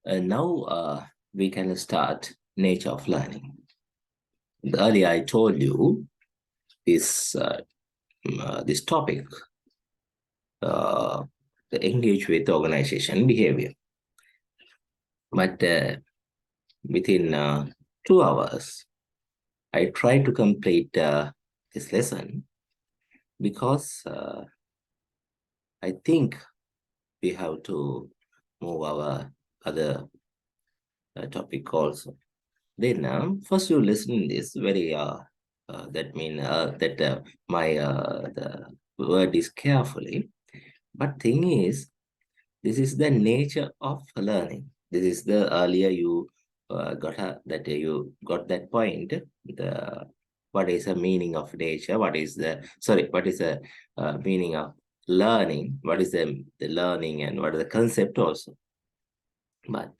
Now we can start nature of learning. Earlier I told you this topic, the engage with organization behavior. But within 2 hours, I tried to complete this lesson because I think we have to move our other topic also. Then first you listen this very that mean that my the word is carefully, but thing is this is the nature of learning. This is the earlier you you got that point. The what is the meaning of nature? What is the meaning of learning? What is the learning and what is the concept also? But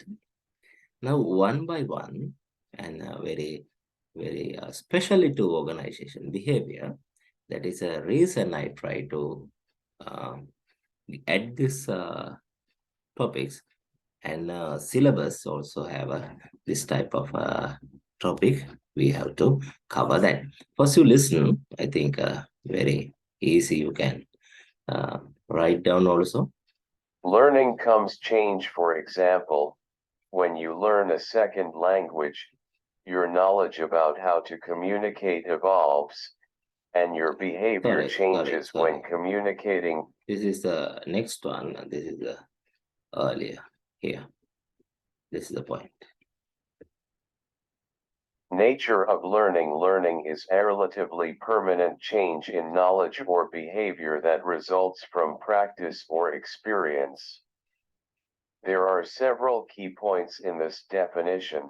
now one by one, and very especially to organization behavior. That is a reason I try to add this topics, and syllabus also have this type of topic. We have to cover that. First you listen, I think very easy. You can write down also. Learning comes change. For example, when you learn a second language, your knowledge about how to communicate evolves, and your behavior changes when communicating. This is the next one. This is the earlier here. This is the point. Nature of learning. Learning is a relatively permanent change in knowledge or behavior that results from practice or experience. There are several key points in this definition.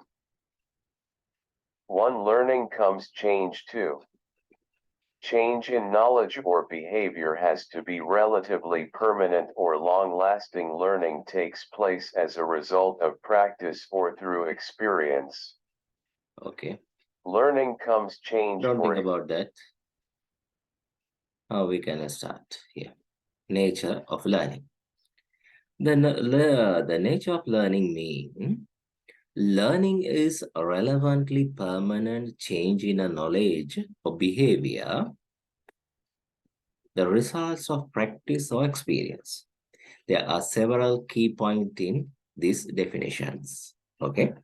1. Learning comes change. 2. Change in knowledge or behavior has to be relatively permanent or long-lasting. Learning takes place as a result of practice or through experience. Okay. Learning comes change. Don't think about that. How we can start here. Nature of learning. The nature of learning means learning is a relevantly permanent change in a knowledge or behavior, the results of practice or experience. There are several key points in these definitions. Okay.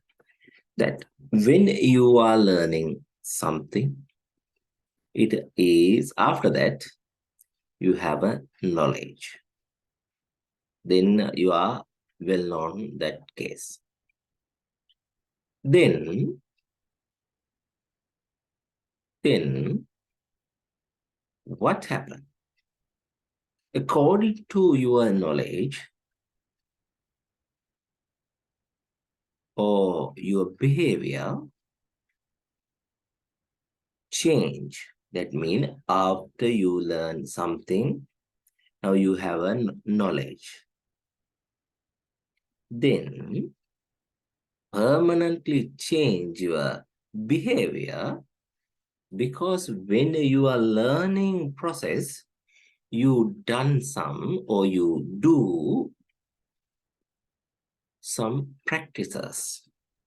That when you are learning something, it is after that you have a knowledge. Then you are well known that case. Then what happened? According to your knowledge or your behavior change. That means after you learn something, now you have a knowledge. Then permanently change your behavior, because when you are learning process, you done some or you do some practices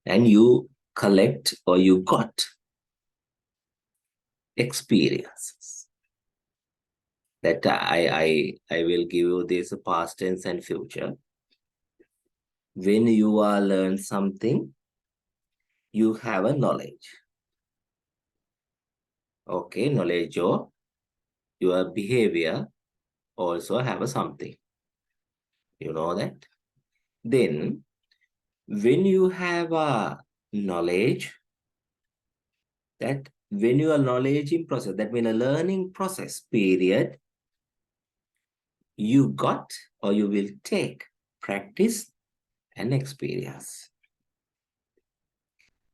and you collect or you got experiences. That I will give you this past tense and future. When you are learn something, you have a knowledge. Okay, knowledge or your behavior also have a something. You know that? Then when you have a knowledge, that when you are knowledge in process, that means a learning process period, you got or you will take practice and experience.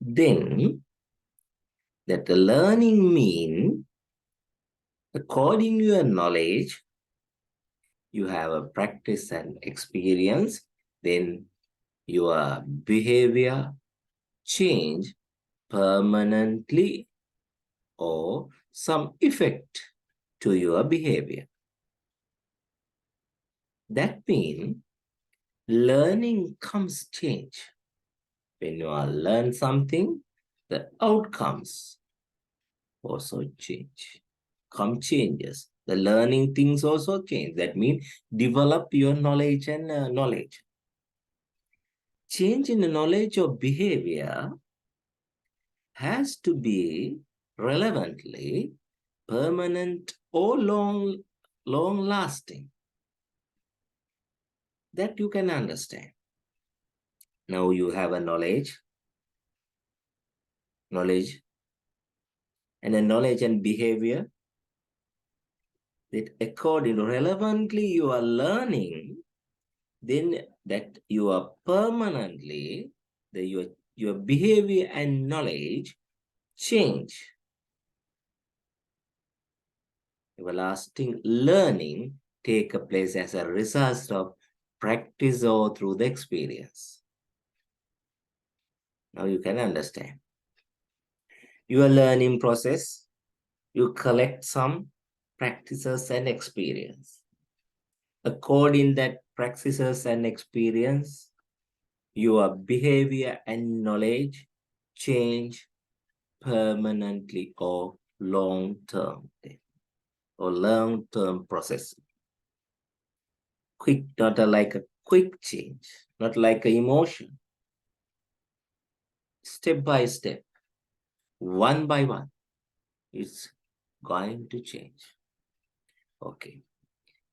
Then that the learning mean, according to your knowledge, you have a practice and experience, then your behavior change permanently or some effect to your behavior. That means learning comes change. When you learn something, the outcomes also change. Come changes. The learning things also change. That means develop your knowledge and knowledge. Change in the knowledge of behavior has to be relevantly permanent or long lasting. That you can understand. Now you have a knowledge, and a knowledge and behavior that according relevantly you are learning, then that you are permanently, your behavior and knowledge change. Everlasting learning take place as a result of practice or through the experience. Now you can understand. Your learning process, you collect some practices and experience. According that practices and experience, your behavior and knowledge change permanently or long-term process. Quick, not like a quick change, not like an emotion. Step by step, one by one, it's going to change. Okay.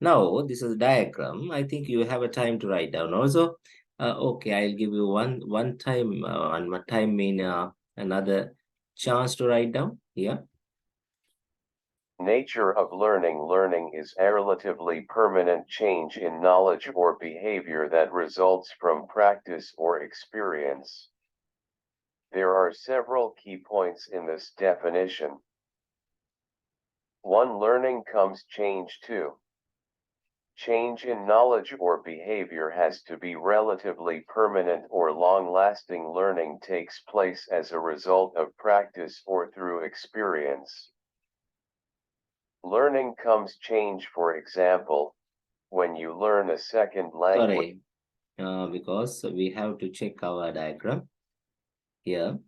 Now, this is a diagram. I think you have a time to write down. Also, okay, I'll give you one time mean another chance to write down. Yeah. Nature of learning. Learning is a relatively permanent change in knowledge or behavior that results from practice or experience. There are several key points in this definition. 1. Learning comes change. 2. Change in knowledge or behavior has to be relatively permanent or long-lasting. Learning takes place as a result of practice or through experience. Learning comes change. For example, when you learn a second language. Sorry, because we have to check our diagram here.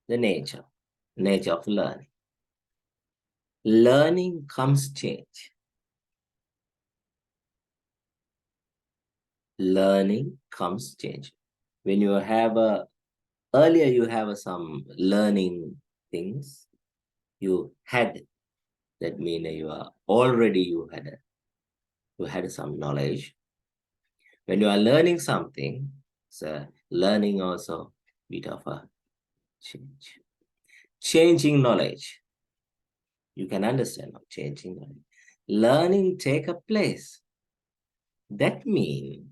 The nature of learning. Learning comes change. Learning comes change. When you have earlier you have some learning things you had, that means you had some knowledge. When you are learning something, so learning also bit of a change. Changing knowledge. You can understand changing knowledge. Learning take a place. That means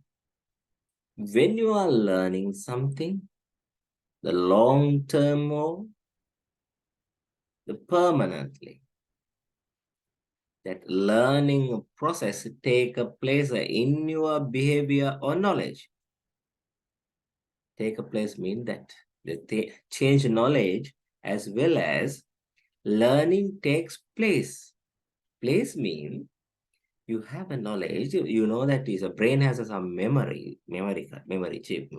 when you are learning something, the long term or the permanently, that learning process take a place in your behavior or knowledge. Take a place mean that the change knowledge as well as learning takes place. Place mean you have a knowledge, you know that is a brain has some memory chip.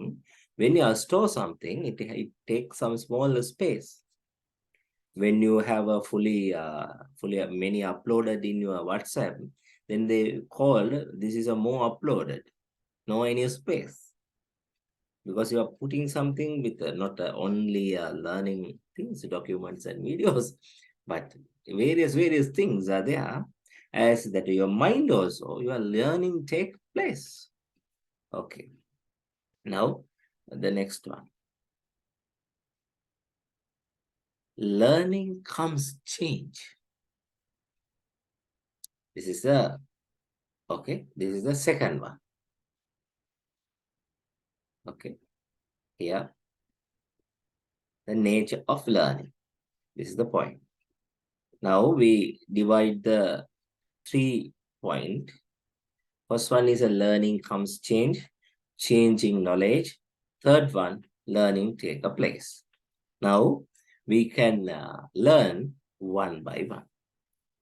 When you store something, it takes some small space. When you have a fully many uploaded in your WhatsApp, then they call this is a more uploaded, no any space, because you are putting something with not only learning things, documents and videos, but various things are there, as that your mind also, your learning take place. Okay. Now, the next one. Learning comes change. This is the, okay, this is the second one. Okay. Here, the nature of learning. This is the point. Now we divide the 3 point. First one is a learning comes change, changing knowledge. Third one, learning take a place. Now we can learn one by one.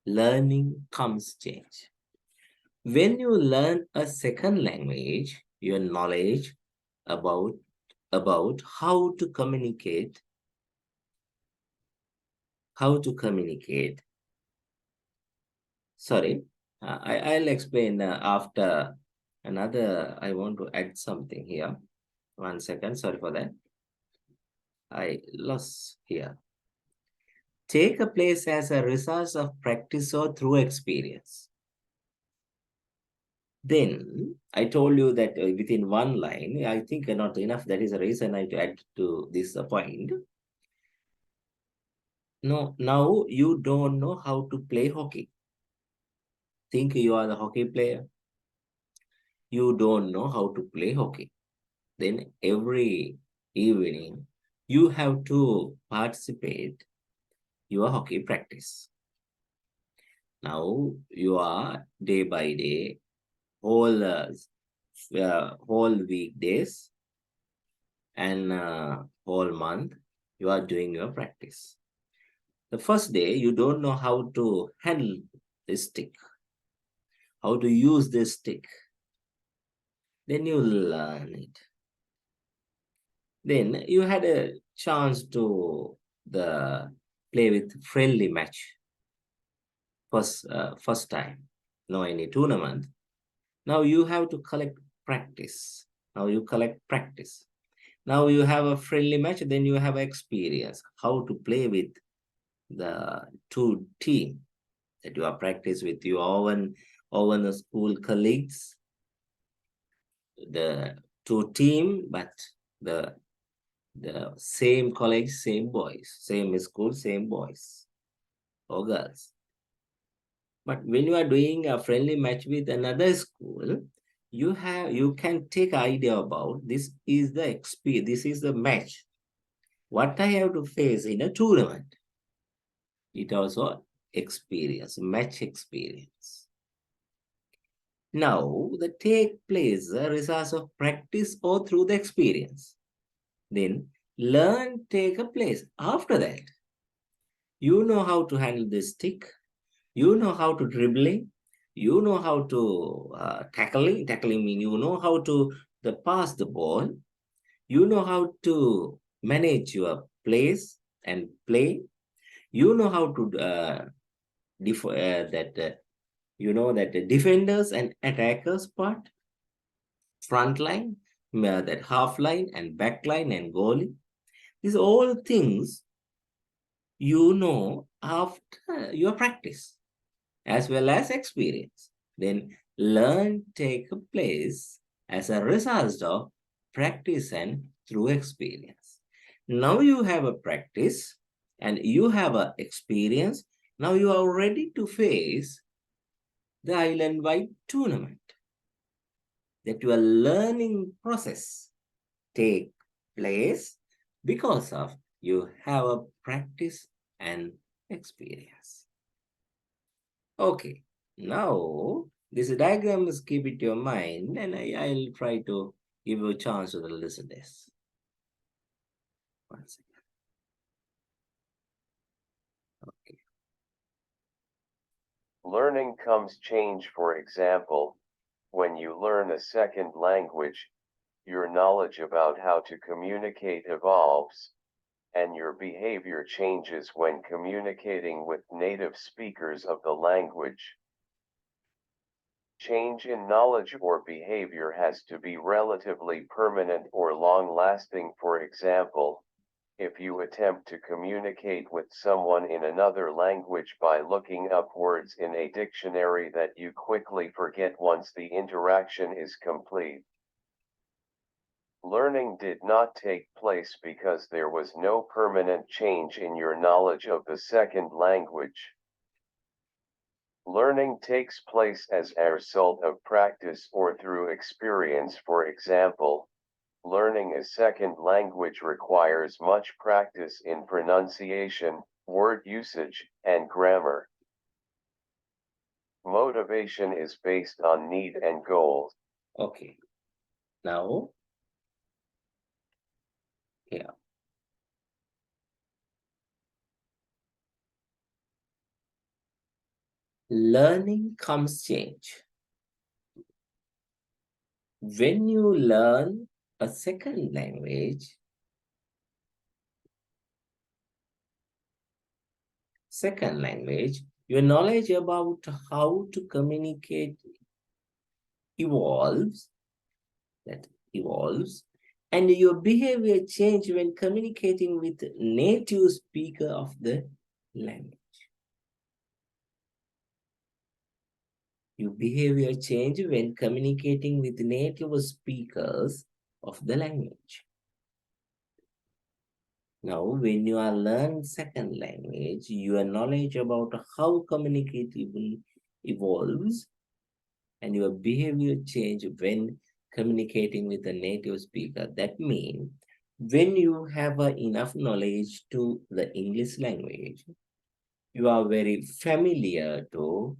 Learning comes change. When you learn a second language, your knowledge about about how to communicate. Sorry, I'll explain after another. I want to add something here. 1 second, sorry for that. I lost here. Take a place as a result of practice or through experience. Then I told you that within one line, I think not enough. That is the reason I add to this point. No, now you don't know how to play hockey. Think you are the hockey player. You don't know how to play hockey. Then every evening, you have to participate your hockey practice. Now you are day by day, whole weekdays and whole month, you are doing your practice. The first day, you don't know how to handle the stick, how to use this stick. Then you learn it. Then you had a chance to play with friendly match first time, no any tournament. Now you have to collect practice. Now you collect practice. Now you have a friendly match, then you have experience how to play with the two team that you are practice with your own school colleagues, the two team, but the same colleagues, same boys, same school, same boys or girls. But when you are doing a friendly match with another school, you can take idea about this is the experience, this is the match. What I have to face in a tournament. It also experience, match experience. Now, the take place a result of practice or through the experience. Then learn take a place. After that, you know how to handle the stick. You know how to dribbling. You know how to tackling. Tackling mean you know how to pass the ball. You know how to manage your place and play. You know how to you know that the defenders and attackers part, front line, that half line and back line and goalie. These all things you know after your practice as well as experience. Then learn take place as a result of practice and through experience. Now you have a practice and you have a experience. Now you are ready to face the island-wide tournament. That your learning process take place because of you have a practice and experience. Okay, now this diagram is keep it your mind and I'll try to give you a chance to listen this. 1 second. Okay. Learning comes change. For example, when you learn a second language, your knowledge about how to communicate evolves, and your behavior changes when communicating with native speakers of the language. Change in knowledge or behavior has to be relatively permanent or long-lasting. For example, if you attempt to communicate with someone in another language by looking up words in a dictionary that you quickly forget once the interaction is complete. Learning did not take place because there was no permanent change in your knowledge of the second language. Learning takes place as a result of practice or through experience. For example, learning a second language requires much practice in pronunciation, word usage, and grammar. Motivation is based on need and goals. Okay. Now, here. Learning comes change. When you learn a second language, your knowledge about how to communicate evolves, that evolves, and your behavior change when communicating with native speaker of the language. Your behavior change when communicating with native speakers of the language. Now, when you are learning second language, your knowledge about how communication evolves and your behavior change when communicating with a native speaker. That means when you have enough knowledge to the English language, you are very familiar to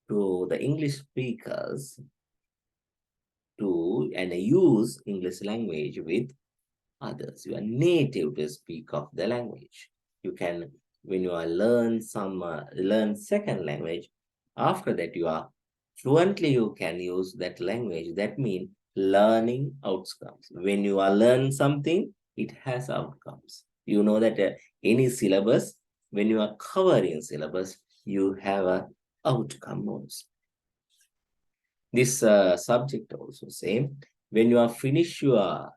the English speakers and use English language with others. You are native to speak of the language. You can, when you are learn second language, after that you are fluently you can use that language. That means learning outcomes. When you are learn something, it has outcomes. You know that any syllabus, when you are covering syllabus, you have a outcome also. This subject also same. When you are finish your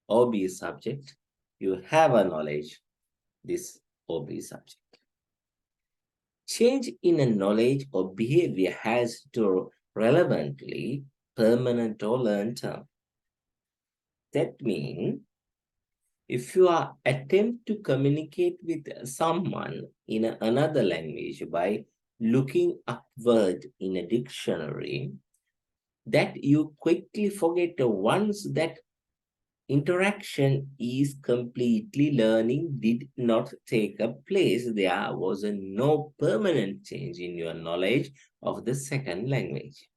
OB subject, you have a knowledge, this OB subject. Change in a knowledge or behavior has to relevantly permanent or learn term. That means if you are attempt to communicate with someone in another language by looking upward in a dictionary, that you quickly forget once that interaction is completely learning did not take a place. There was no permanent change in your knowledge of the second language.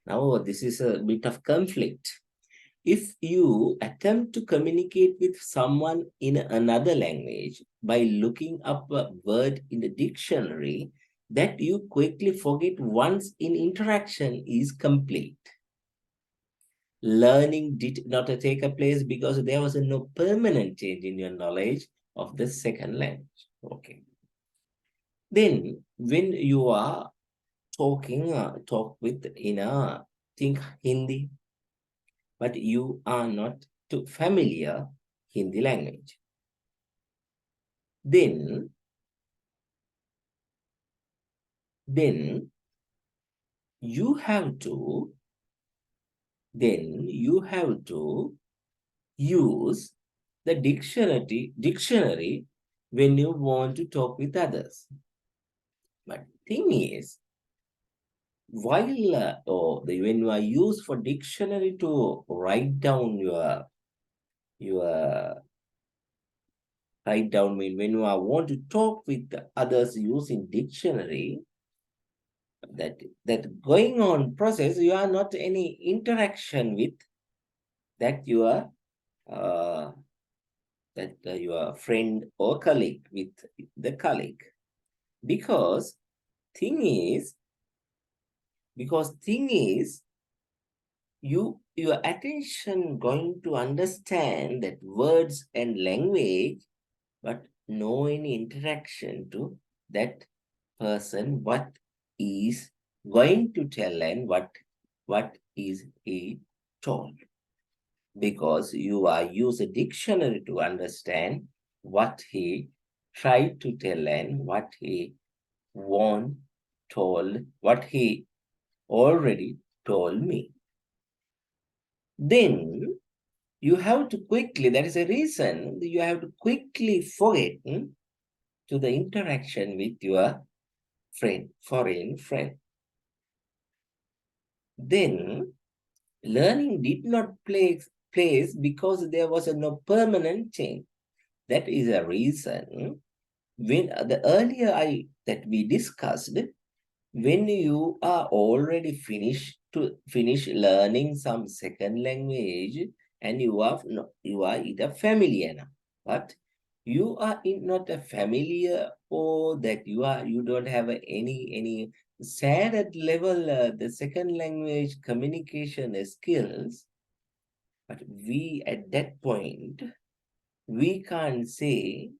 Now, this is a bit of conflict. If you attempt to communicate with someone in another language by looking up a word in the dictionary, that you quickly forget once in interaction is complete. Learning did not take a place because there was no permanent change in your knowledge of the second language. Okay. Then when you are talk with in a think Hindi, but you are not too familiar Hindi language. Then you have to use the dictionary when you want to talk with others. But thing is, while when you are used for dictionary to write down your write down when you are want to talk with others using dictionary, that going on process, you are not any interaction with that your uh, your friend or colleague with the colleague, because thing is your attention going to understand that words and language, but no any interaction to that person what is going to tell and what is he told, because you are use a dictionary to understand what he tried to tell and what he want told, what he already told me. Then you have to quickly, that is a reason you have to quickly forget to the interaction with your friend, foreign friend. Then learning did not place because there was no permanent change. That is a reason when the earlier that we discussed, when you are already finish learning some second language and you are either familiar now, but you are not a familiar, or that you don't have any sad at level the second language communication skills, But we, at that point, we can't say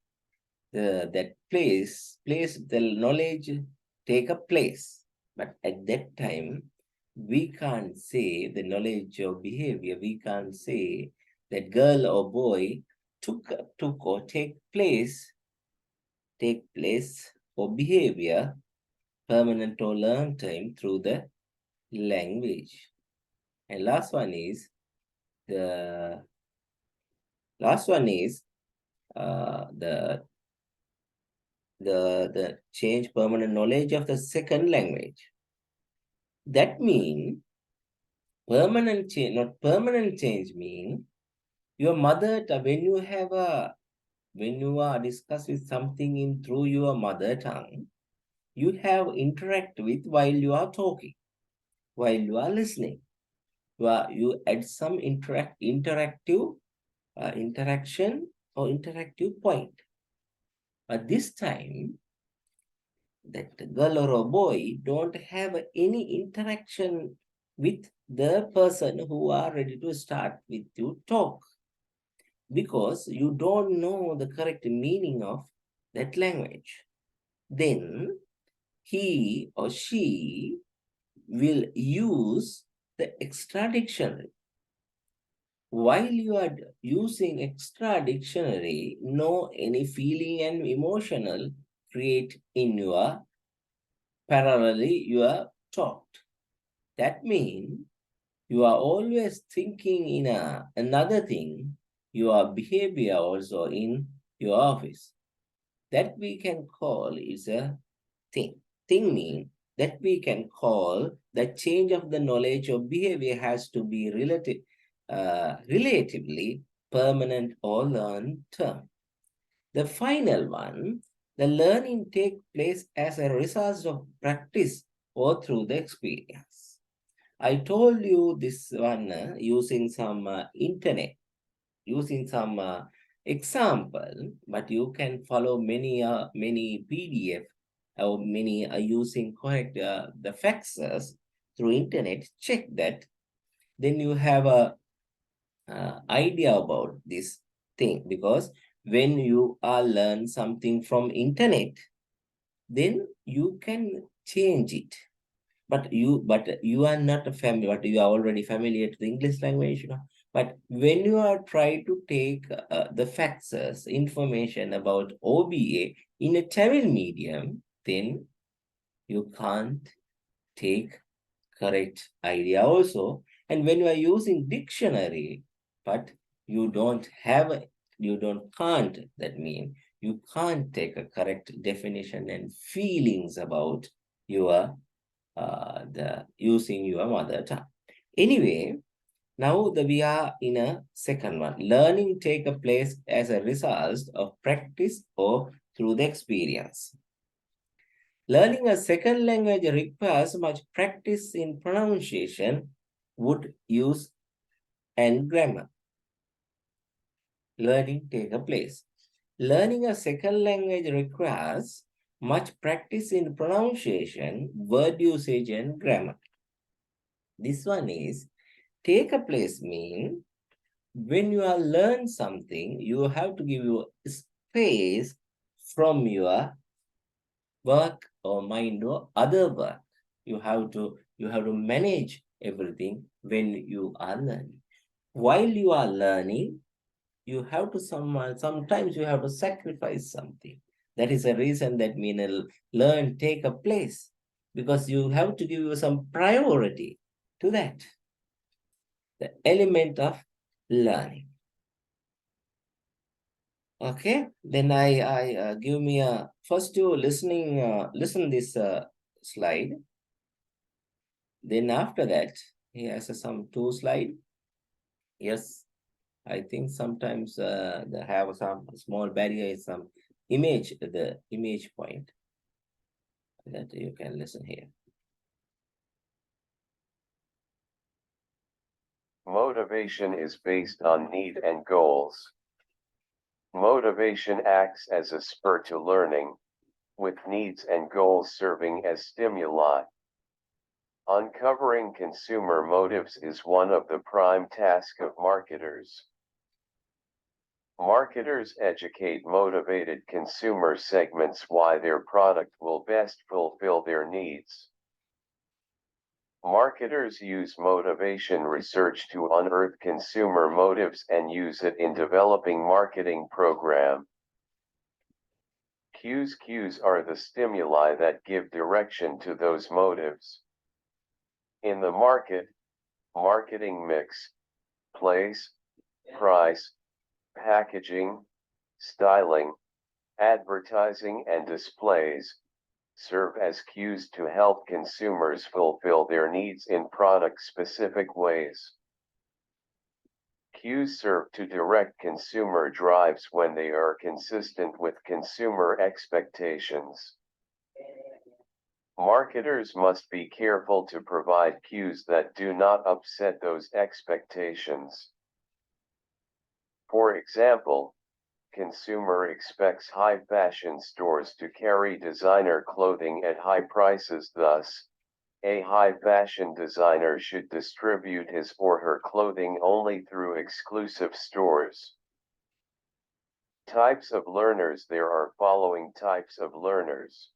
that place, the knowledge take a place. But at that time, we can't say the knowledge of behavior. We can't say that girl or boy took or take place or behavior, permanent or long time, through the language. And the last one is the change permanent knowledge of the second language. That means permanent change, not permanent change mean your mother, when you are discuss with something in through your mother tongue, you have interact with while you are talking, while you are listening. You add some interactive interaction or interactive point. But this time, that girl or a boy don't have any interaction with the person who are ready to start with you talk, because you don't know the correct meaning of that language. Then he or she will use the extra dictionary. While you are using extra dictionary, no any feeling and emotional create in your parallelly you are taught. That means you are always thinking in another thing, your behavior also in your office. That we can call is a thing. Thing mean that we can call the change of the knowledge or behavior has to be relatively permanent or long term. The final one, the learning take place as a result of practice or through the experience. I told you this one using some internet, using some example, but you can follow many PDF or many using correct the faxes through internet. Check that. Then you have a idea about this thing, because when you are learn something from internet, then you can change it. But you are not a family, but you are already familiar to the English language, you know. But when you are trying to take the facts, information about OBA in a Tamil medium, then you can't take correct idea also. And when you are using dictionary, but you don't have can't, that mean you can't take a correct definition and feelings about your the using your mother tongue. Anyway, now we are in a second one. Learning take a place as a result of practice or through the experience. Learning a second language requires much practice in pronunciation, would use, and grammar. Learning take a place. Learning a second language requires much practice in pronunciation, word usage, and grammar. This one is take a place mean when you are learn something, you have to give you space from your work or mind or other work. You have to manage everything when you are learning. While you are learning, you have to sometimes you have to sacrifice something. That is a reason that mean learn take a place, because you have to give you some priority to that, the element of learning. Okay, then I give me a first you listen this slide. Then after that, he has some two slide. Yes, I think sometimes they have some small barrier is some image, the image point that you can listen here. Motivation is based on need and goals. Motivation acts as a spur to learning, with needs and goals serving as stimuli. Uncovering consumer motives is one of the prime tasks of marketers. Marketers educate motivated consumer segments why their product will best fulfill their needs. Marketers use motivation research to unearth consumer motives and use it in developing marketing program. Cues are the stimuli that give direction to those motives. In the market, marketing mix, place, price, packaging, styling, advertising and displays serve as cues to help consumers fulfill their needs in product-specific ways. Cues serve to direct consumer drives when they are consistent with consumer expectations. Marketers must be careful to provide cues that do not upset those expectations. For example, consumer expects high fashion stores to carry designer clothing at high prices. Thus, a high fashion designer should distribute his or her clothing only through exclusive stores. Types of learners. There are following types of learners.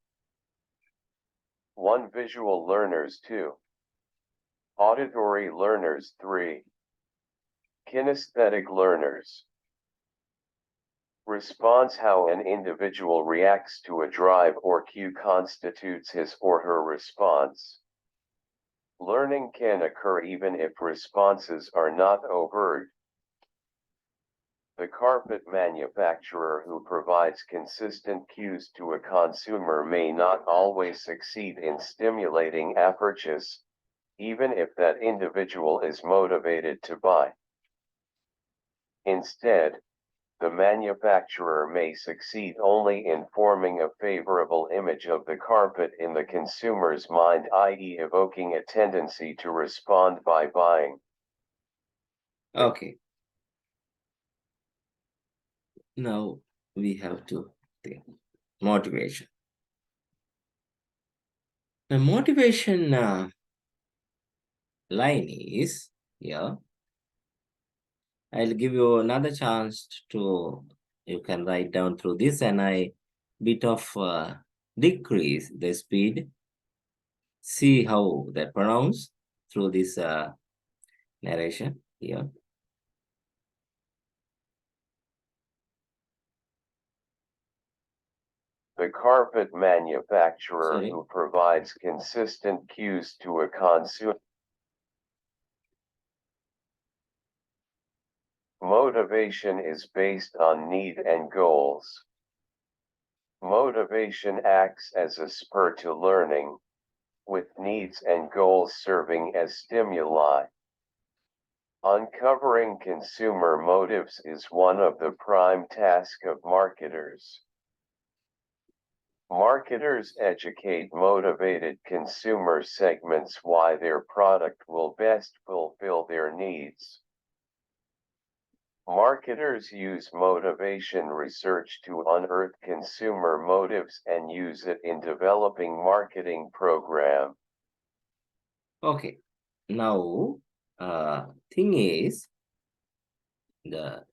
1. Visual learners. 2. Auditory learners. 3. Kinesthetic learners. Response. How an individual reacts to a drive or cue constitutes his or her response. Learning can occur even if responses are not overt. The carpet manufacturer who provides consistent cues to a consumer may not always succeed in stimulating a purchase, even if that individual is motivated to buy. Instead, the manufacturer may succeed only in forming a favorable image of the carpet in the consumer's mind, i.e., evoking a tendency to respond by buying. Okay. Now we have to think motivation. The motivation line is here. I'll give you another chance to, you can write down through this, and I bit of decrease the speed. See how that pronounce through this narration here. The carpet manufacturer Sorry. who provides consistent cues to a consumer. Motivation is based on need and goals. Motivation acts as a spur to learning, with needs and goals serving as stimuli. Uncovering consumer motives is one of the prime tasks of marketers. Marketers educate motivated consumer segments why their product will best fulfill their needs. Marketers use motivation research to unearth consumer motives and use it in developing marketing program. Okay. Now, thing is, the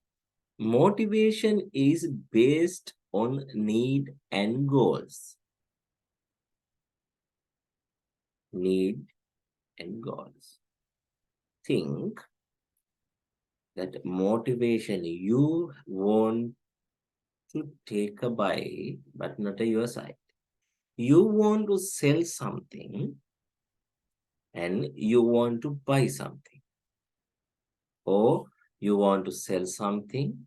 motivation is based on need and goals. Need and goals. Think that motivation, you want to take a buy, but not a your side. You want to sell something and you want to buy something. Or you want to sell something,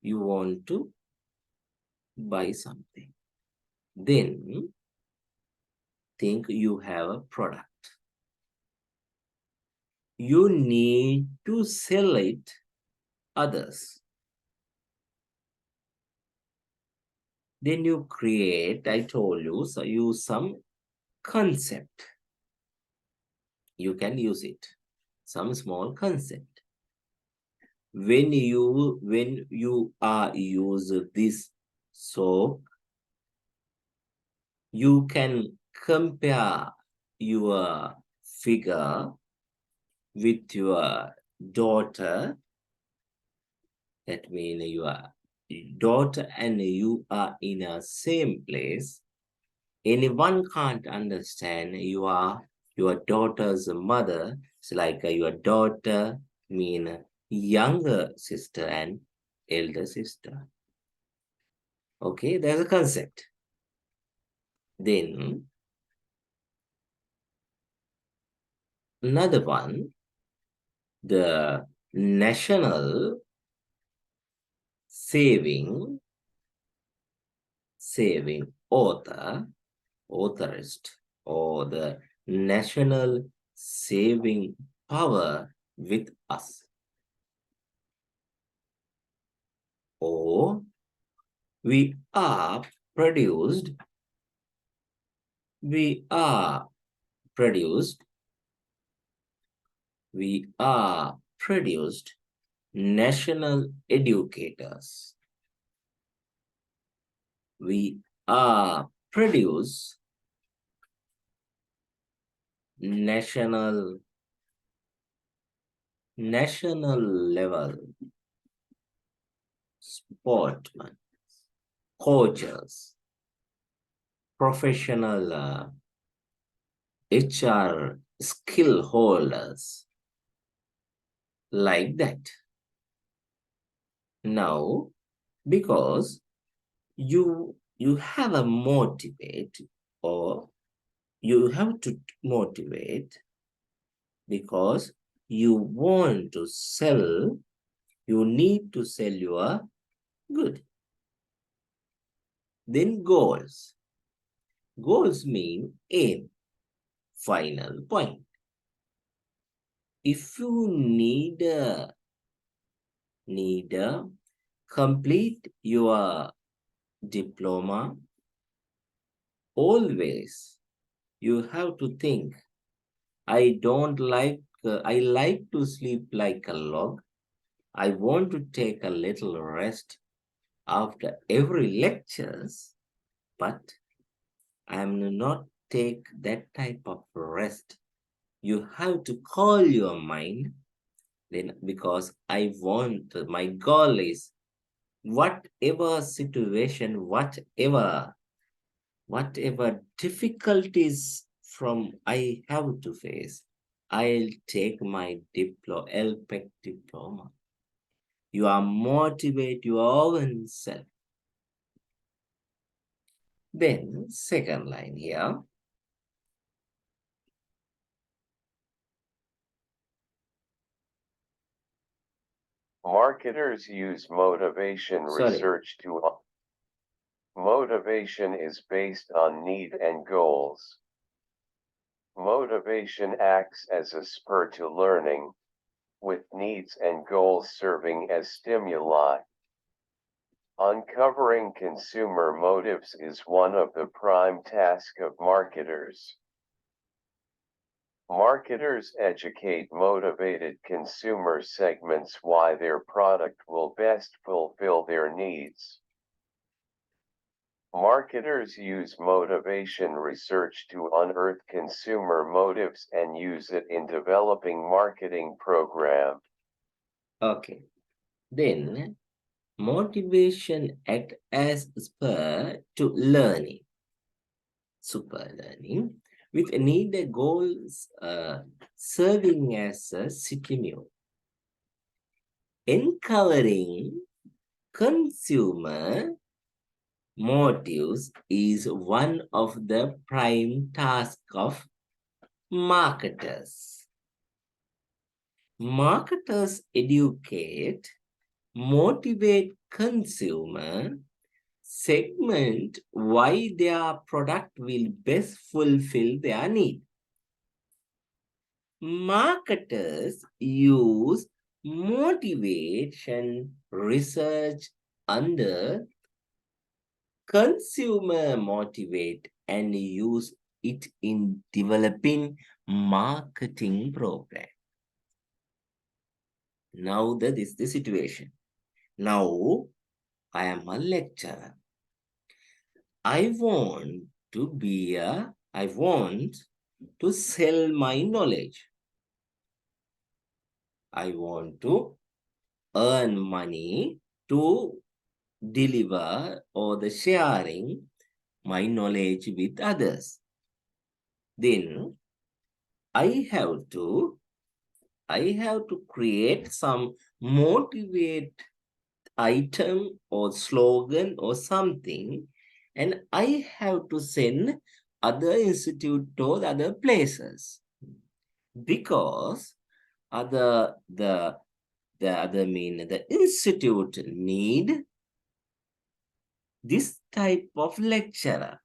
you want to buy something. Then think you have a product. You need to sell it others. Then you create, I told you, so use some concept. You can use it, some small concept. When you are use this soap, you can compare your figure with your daughter. That means your daughter and you are in a same place. Anyone can't understand you are your daughter's mother. It's like your daughter mean younger sister and elder sister. Okay, there's a concept. Then another one, the national saving authorist, or the national saving power with us. Or we are produced, we are produced, we are produced national educators. We are produce national level sportsmen, coaches, professional HR skill holders, like that. Now, because you have a motivate, or you have to motivate because you want to sell, you need to sell your good. Then goals. Goals mean aim, final point. If you need complete your diploma, always you have to think, I like to sleep like a log. I want to take a little rest after every lectures, but I am not take that type of rest. You have to call your mind, then, because I want, my goal is whatever situation, whatever difficulties from I have to face, I'll take my LPEC diploma. You are motivate your own self. Then second line here. Marketers use motivation research to. Motivation is based on need and goals. Motivation acts as a spur to learning, with needs and goals serving as stimuli. Uncovering consumer motives is one of the prime tasks of marketers. Marketers educate motivated consumer segments why their product will best fulfill their needs. Marketers use motivation research to unearth consumer motives and use it in developing marketing programs. Okay. Then motivation act as spur to learning, super learning, with needed goals serving as a stimuli. Uncovering consumer motives is one of the prime tasks of marketers. Marketers educate, motivate consumer segment why their product will best fulfill their need. Marketers use motivation research under consumer motivate and use it in developing marketing program. Now that is the situation. Now I am a lecturer. I want to sell my knowledge. I want to earn money to deliver or the sharing my knowledge with others. Then I have to create some motivate item or slogan or something, and I have to send other institute to other places, because the institute need this type of lecturer.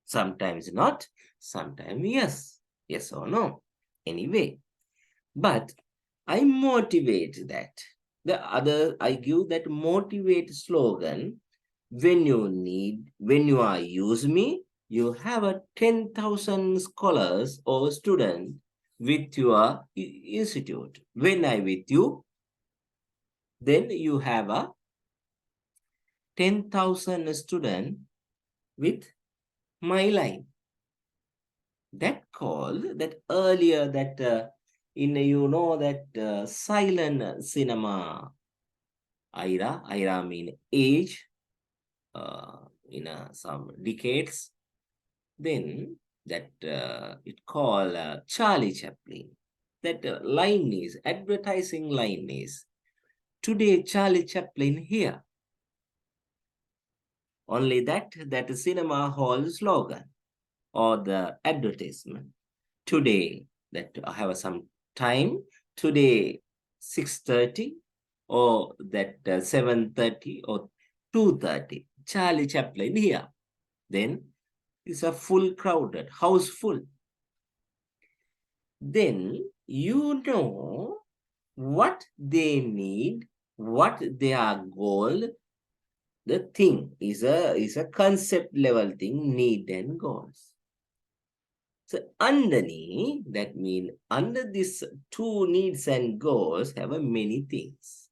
Sometimes not, sometimes yes or no. Anyway, but I motivate that. I give that motivate slogan. When you are use me, you have a 10,000 scholars or student with your institute. When I with you, then you have a 10,000 student with my line. That call that earlier that in that silent cinema era mean age, in some decades, then that it called Charlie Chaplin. That line is advertising line is today Charlie Chaplin here. Only that cinema hall slogan or the advertisement. Today that I have some time. Today 6:30 or that 7:30 or 2:30. Charlie Chaplin here. Then it's a full crowded, house full. Then you know what they need, what their goal. The thing is a concept level thing, need and goals. So underneath, that means under this two needs and goals have a many things.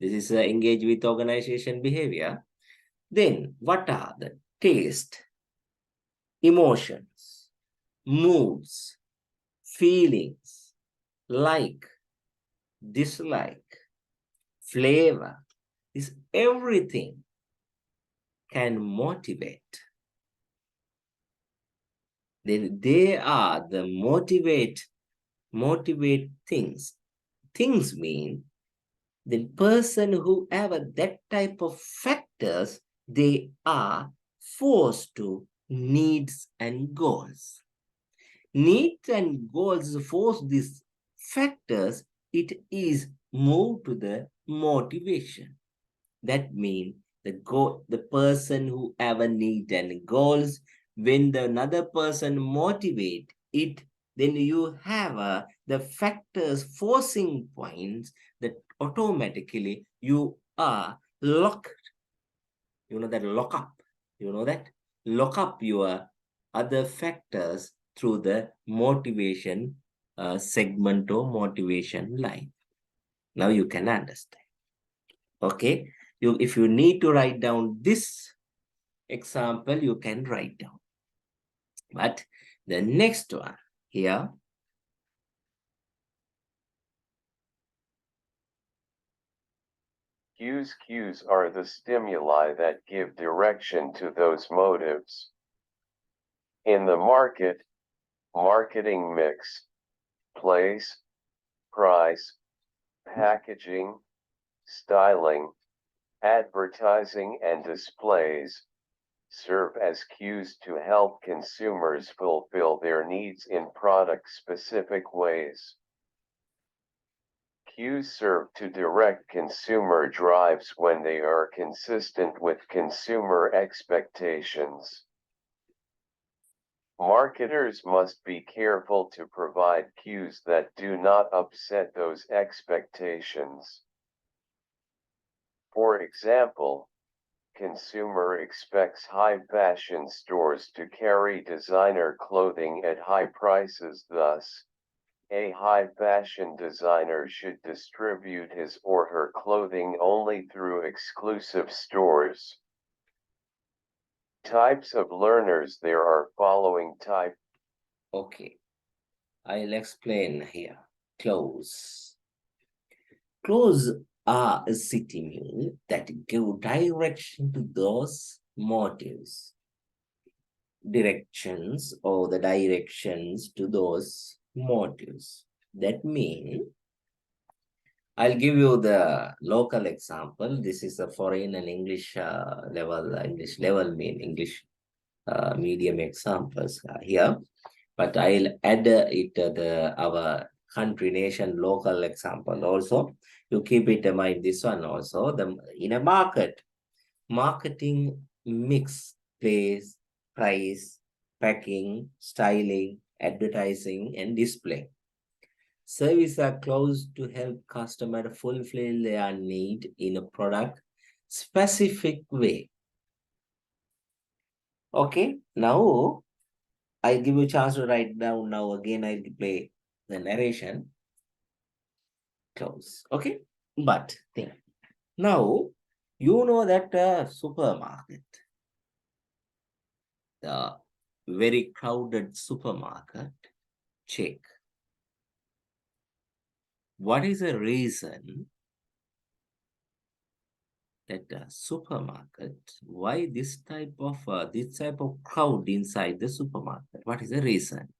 This is engage with organization behavior. Then what are the taste, emotions, moods, feelings, like, dislike, flavor? This everything can motivate. Then they are the motivate things. Things mean the person who have that type of factors, they are forced to needs and goals. Needs and goals force these factors, it is moved to the motivation. That means the person who have a need and goals, when the another person motivate it, then you have the factors forcing points that automatically you are locked. You know that lock up. You know that lock up your other factors through the motivation segment or motivation line. Now you can understand. Okay, if you need to write down this example, you can write down. But the next one here, Cues are the stimuli that give direction to those motives. In the market, marketing mix, place, price, packaging, styling, advertising and displays serve as cues to help consumers fulfill their needs in product-specific ways. Cues serve to direct consumer drives when they are consistent with consumer expectations. Marketers must be careful to provide cues that do not upset those expectations. For example, consumer expects high fashion stores to carry designer clothing at high prices. Thus, a high fashion designer should distribute his or her clothing only through exclusive stores. Types of learners. There are following type Okay, I'll explain here. Clothes. Clothes are a stimuli that give direction to those motives, directions or the directions to those motives. That means, I'll give you the local example. This is a foreign and English English level mean English medium examples here. But I'll add it our country, nation, local example also. You keep it in mind this one also. In a market, marketing mix, place, price, packing, styling, advertising, and display. Services are close to help customer fulfill their need in a product specific way. Okay, now I'll give you a chance to write down. Now again, I'll play the narration. Close. Okay, but think. Now, you know that supermarket, the very crowded supermarket, check. What is the reason that the supermarket, why this type of crowd inside the supermarket? What is the reason?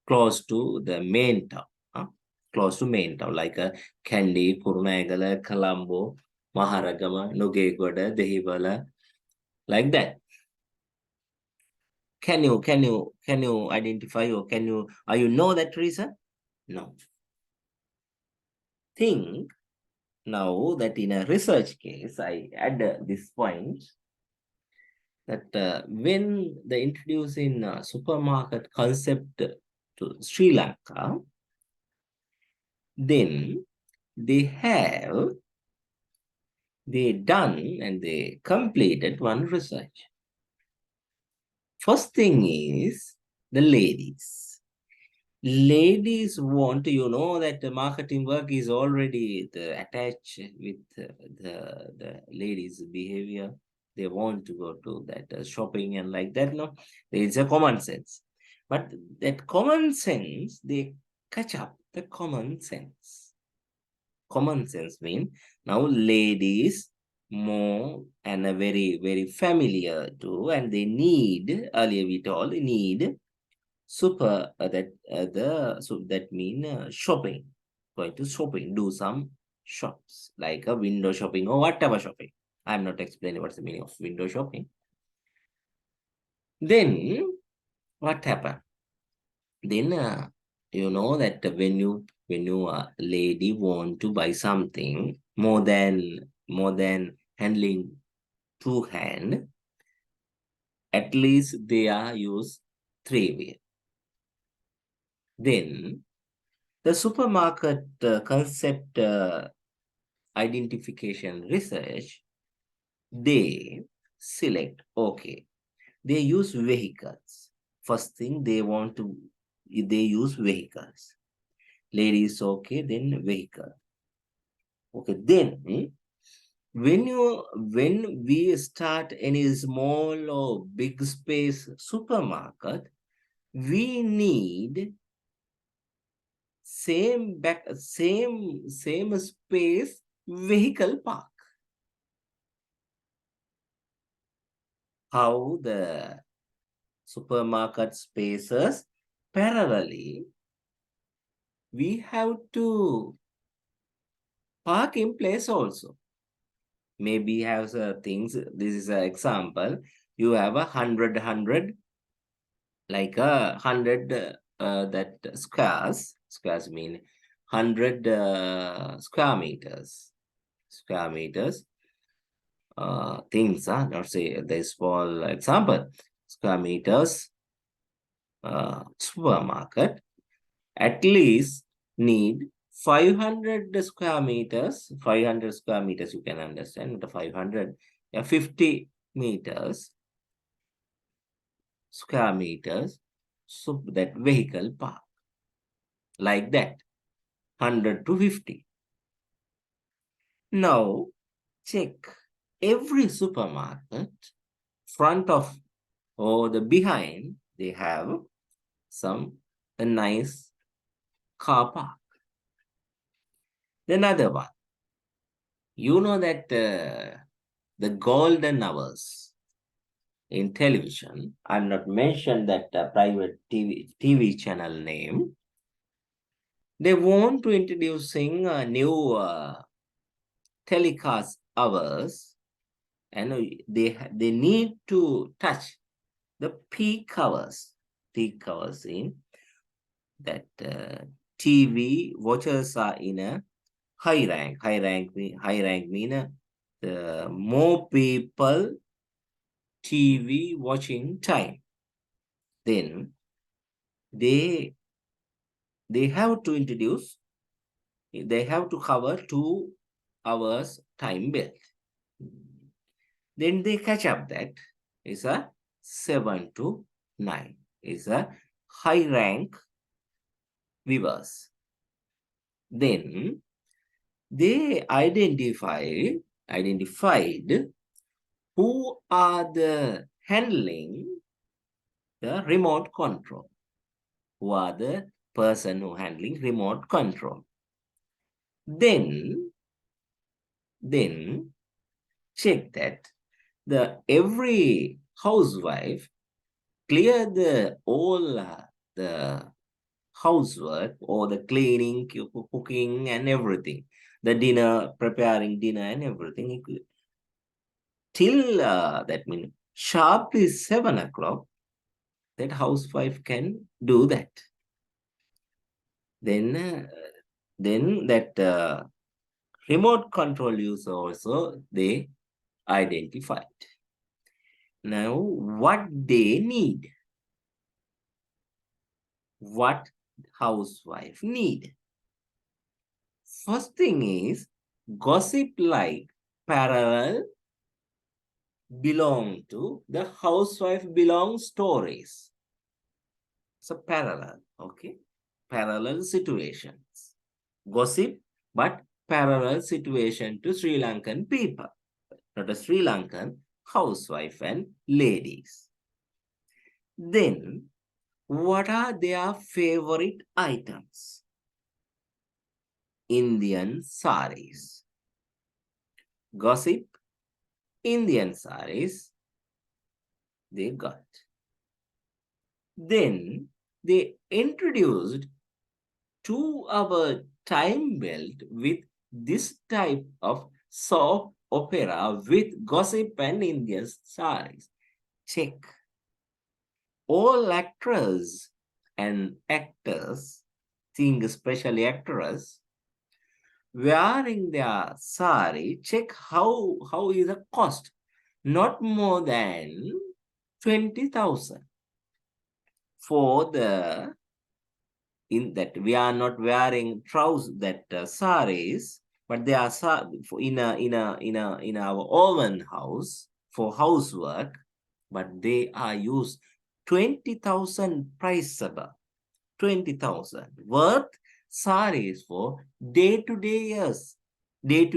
Close to the main town, huh? Close to main town, like Kandy, Purnagala, Colombo, Maharagama, Nugegoda, Dehivala, like that. Can you identify, or are you know that reason? No. Think now that in a research case, I add this point that when they introduce in supermarket concept to Sri Lanka, then they done and they completed one research. First thing is the ladies. Ladies want, that the marketing work is already attached with the ladies' behavior. They want to go to that shopping and like that. No, it's a common sense. But that common sense, they catch up the common sense. Common sense mean now ladies more and a very, very familiar to, and they need, earlier we told, need super so that mean shopping, going to shopping, do some shops like a window shopping or whatever shopping. I'm not explaining what's the meaning of window shopping. Then what happened? Then you know that when you lady want to buy something more than handling two hand, at least they are use three way. Then the supermarket concept identification research, they select, okay, they use vehicles. First thing they want to, they use vehicles. Ladies, okay, then vehicle. Okay, then when we start any small or big space supermarket, we need same space vehicle park. How the supermarket spaces parallelly, we have to park in place also. Maybe have things. This is an example. You have 100, like 100 that squares mean 100 square meters. Things, not say the small example. Square meters supermarket at least need 500 square meters. 500 square meters, you can understand the 500, 50 meters square meters, so that vehicle park, like that, 100 to 50. Now check every supermarket front of or the behind, they have some a nice car park. Another one, you know that the golden hours in television, I'm not mentioned that private TV channel name. They want to introducing a new telecast hours, and they need to touch the peak hours. Peak hours in that TV watchers are in a high rank. High rank mean the more people TV watching time. Then they have to introduce. They have to cover 2 hours time belt. Then they catch up that is a 7 to 9 is a high rank viewers. Then they identified who are the handling the remote control, who are the person who handling remote control. Then check that the every housewife clear the all the housework or the cleaning, cooking and everything, the dinner, preparing dinner and everything till that means sharply 7 o'clock, that housewife can do that. Then that remote control user also they identified. Now what they need, what housewife need. First thing is gossip like parallel belong to the housewife belong stories. So parallel, okay? Parallel situations. Gossip, but parallel situation to Sri Lankan people, not a Sri Lankan housewife and ladies. Then, what are their favorite items? Indian saris. Gossip, Indian saris, they got. Then they introduced 2 hour time belt with this type of soap opera with gossip and Indian saris. Check. All actors and actors, seeing especially actors, wearing their sari, check how is the cost. Not more than 20,000 for the in that we are not wearing trousers that saris, but they are in our own house for housework, but they are used 20,000 price above 20,000 worth saris for day-to-day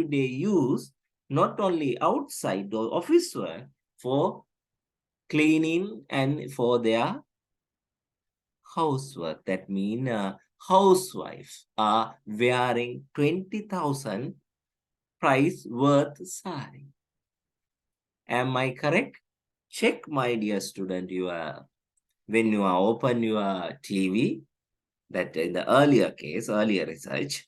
use, not only outside or office work, for cleaning and for their housework. That means housewives are wearing 20,000 price worth sari. Am I correct? Check, my dear student, when you are open your TV, that in the earlier research,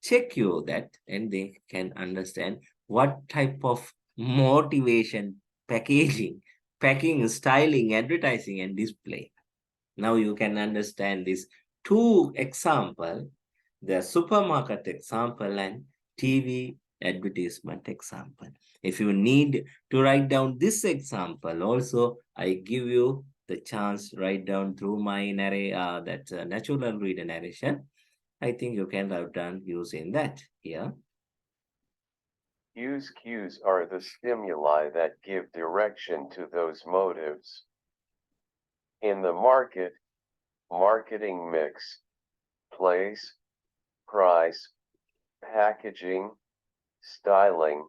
check you that and they can understand what type of motivation, packing, styling, advertising and display. Now you can understand these 2 example, the supermarket example and TV advertisement example. If you need to write down this example also, I give you the chance to write down through my natural reader narration. I think you can write down using that here. Use cues are the stimuli that give direction to those motives. In the market, marketing mix, place, price, packaging, styling,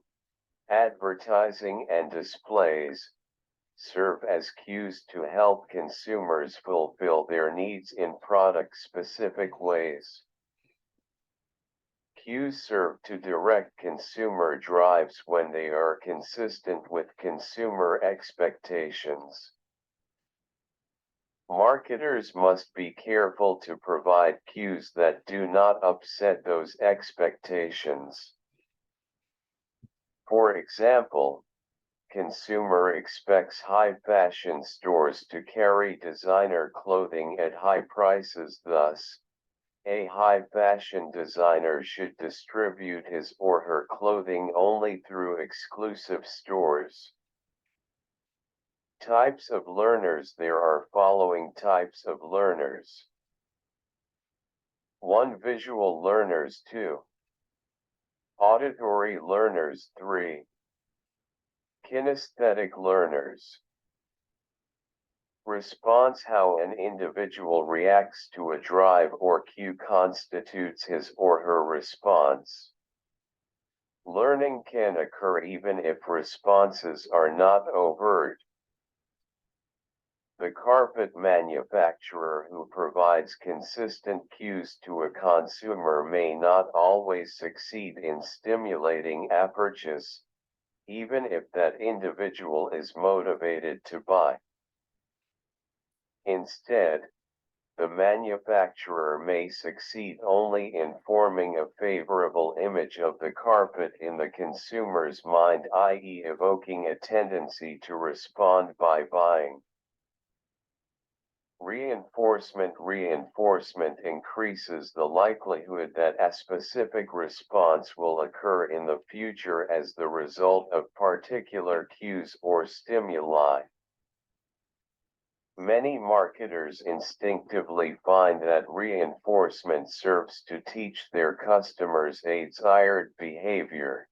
advertising and displays. serve as cues to help consumers fulfill their needs in product-specific ways. Cues serve to direct consumer drives when they are consistent with consumer expectations. Marketers must be careful to provide cues that do not upset those expectations. For example, consumer expects high fashion stores to carry designer clothing at high prices. Thus, a high fashion designer should distribute his or her clothing only through exclusive stores. Types of learners. There are following types of learners. 1. Visual learners. 2. Auditory learners. 3. Kinesthetic learners. Response. How an individual reacts to a drive or cue constitutes his or her response. Learning can occur even if responses are not overt. The carpet manufacturer who provides consistent cues to a consumer may not always succeed in stimulating a purchase, even if that individual is motivated to buy. Instead, the manufacturer may succeed only in forming a favorable image of the carpet in the consumer's mind, i.e., evoking a tendency to respond by buying. Reinforcement. Reinforcement increases the likelihood that a specific response will occur in the future as the result of particular cues or stimuli. Many marketers instinctively find that reinforcement serves to teach their customers a desired behavior.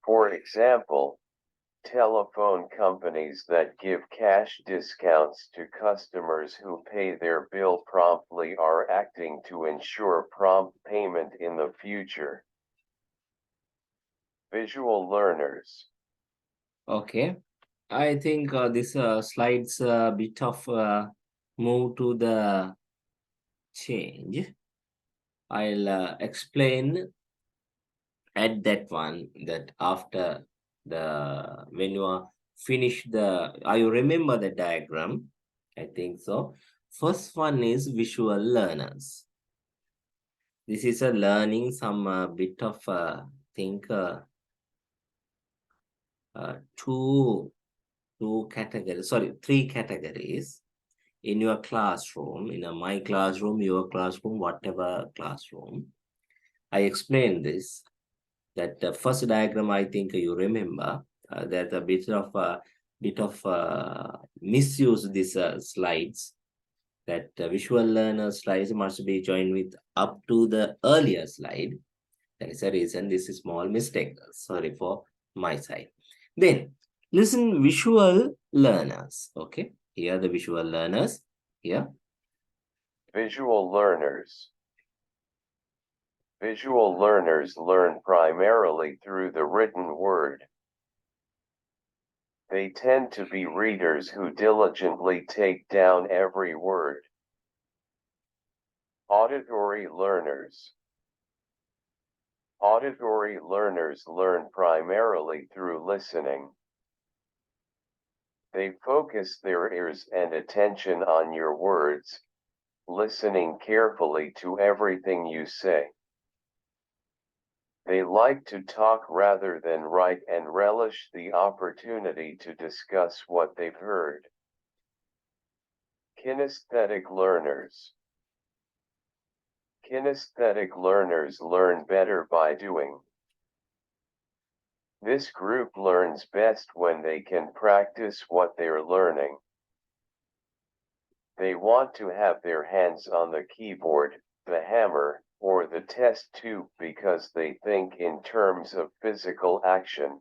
For example, telephone companies that give cash discounts to customers who pay their bill promptly are acting to ensure prompt payment in the future. Visual learners. Okay. I think this slides a bit of move to the change. I'll explain at that one that after when you are finished you remember the diagram? I think so. First one is visual learners. This is a learning some bit of think three categories in your classroom, in my classroom, your classroom, whatever classroom. I explained this, that the first diagram, I think you remember, that a bit of misuse these slides, that visual learner slides must be joined with up to the earlier slide. That is a reason this is small mistake. Sorry for my side. Then listen, visual learners. Okay, here the visual learners. Here. Visual learners. Visual learners learn primarily through the written word. They tend to be readers who diligently take down every word. Auditory learners. Auditory learners learn primarily through listening. They focus their ears and attention on your words, listening carefully to everything you say. They like to talk rather than write and relish the opportunity to discuss what they've heard. Kinesthetic learners. Kinesthetic learners learn better by doing. This group learns best when they can practice what they're learning. They want to have their hands on the keyboard, the hammer, or the test tube because they think in terms of physical action.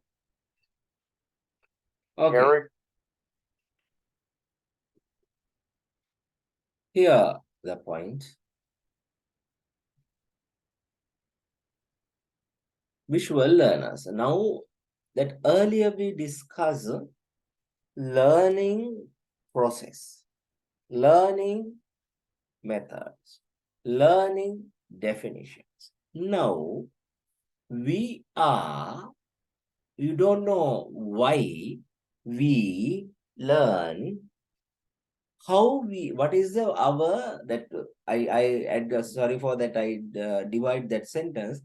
Okay. Here the point. Visual learners. Now that earlier we discussed learning process, learning methods, learning definitions. Now, you don't know why we learn what is that sorry for that, I divide that sentence.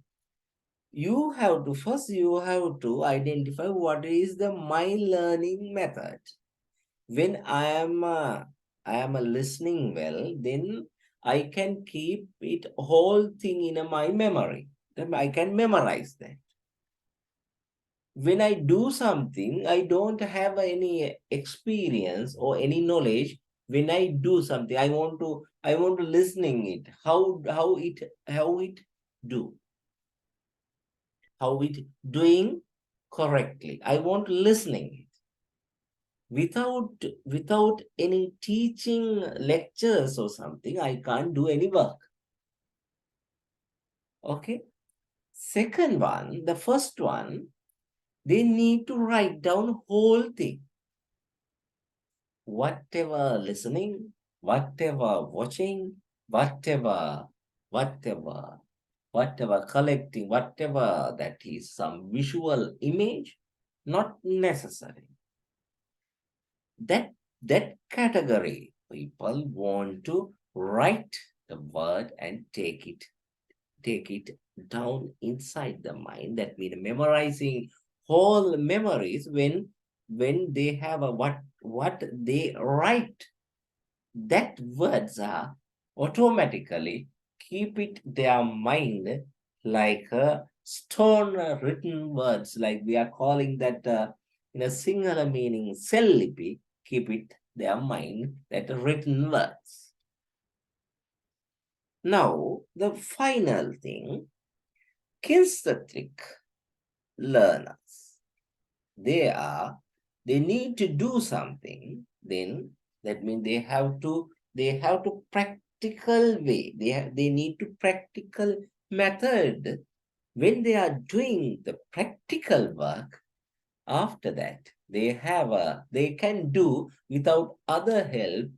You have to identify what is the my learning method. When I am listening well, then I can keep it whole thing in my memory. Then I can memorize that. When I do something, I don't have any experience or any knowledge. When I do something, I want to listening it. How it do, how it doing correctly. I want listening it. Without any teaching lectures or something, I can't do any work. Okay. Second one, the first one, they need to write down whole thing. Whatever listening, whatever watching, whatever, whatever, whatever collecting, whatever that is some visual image, not necessary. That category, people want to write the word and take it down inside the mind. That means memorizing whole memories. When they have a what they write, that words are automatically keep it their mind like a stone written words, like we are calling that in a singular meaning sellipi, keep it their mind that written words. Now the final thing, kinesthetic learners, they need to do something, then that means they have to practical way, they need to practical method. When they are doing the practical work, after that they can do without others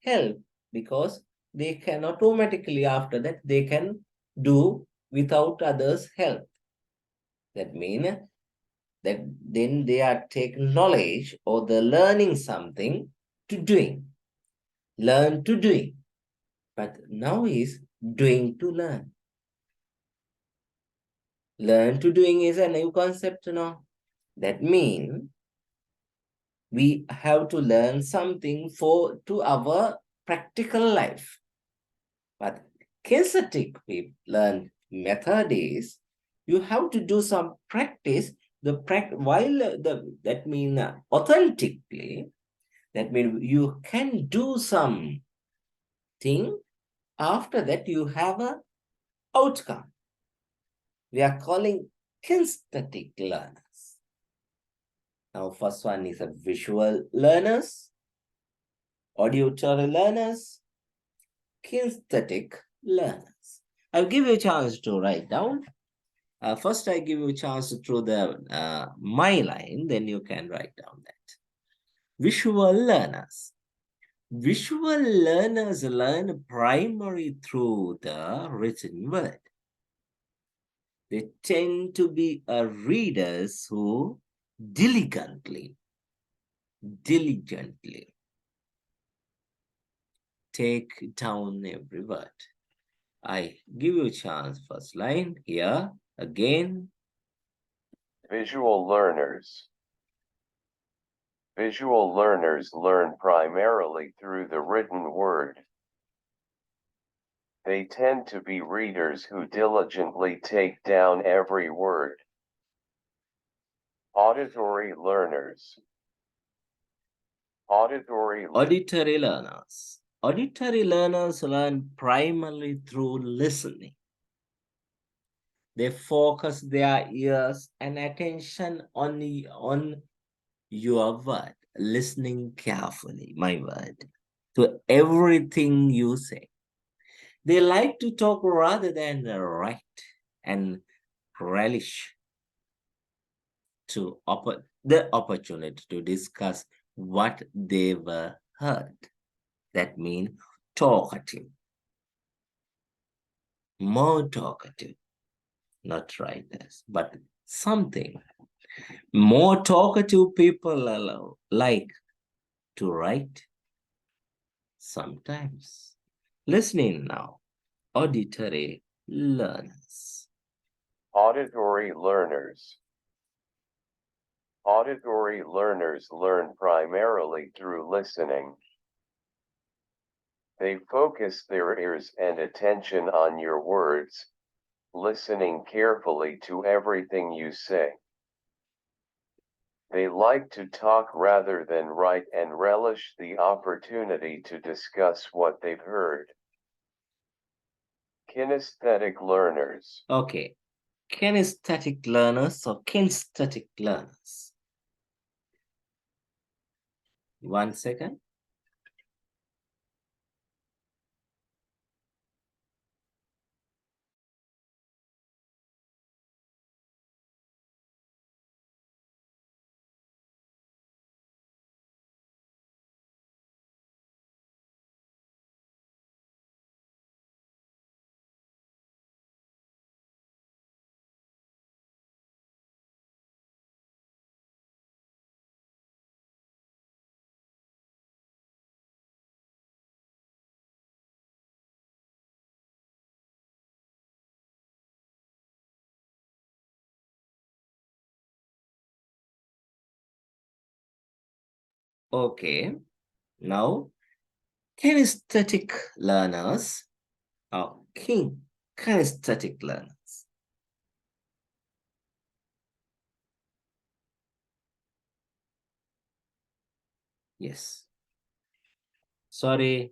help, because they can automatically, after that they can do without others help. That means that then they are taking knowledge or the learning something to doing, learn to doing. But now is doing to learn. Learn to doing is a new concept now. That means we have to learn something for to our practical life. But kinesthetic we learn method is you have to do some practice. While that mean authentically, that means you can do some thing. After that, you have a outcome. We are calling kinesthetic learners. Now, first one is a visual learners, auditory learners, kinesthetic learners. I'll give you a chance to write down. First, I give you a chance through the my line, then you can write down that. Visual learners. Visual learners learn primarily through the written word. They tend to be readers who diligently take down every word. I give you a chance. First line here again. Visual learners. Visual learners learn primarily through the written word. They tend to be readers who diligently take down every word. Auditory learners. Auditory learners. Auditory learners learn primarily through listening. They focus their ears and attention on your word, listening carefully, my word, to everything you say. They like to talk rather than write and relish to the opportunity to discuss what they've heard. That means talkative, more talkative, not writers, but something. More talkative people like to write sometimes. Listening now, auditory learners. Auditory learners. Auditory learners learn primarily through listening. They focus their ears and attention on your words, listening carefully to everything you say. They like to talk rather than write and relish the opportunity to discuss what they've heard. Kinesthetic learners. Okay, kinesthetic learners or kinesthetic learners. 1 second. Okay, now kinesthetic learners are kinesthetic learners. Yes. Sorry.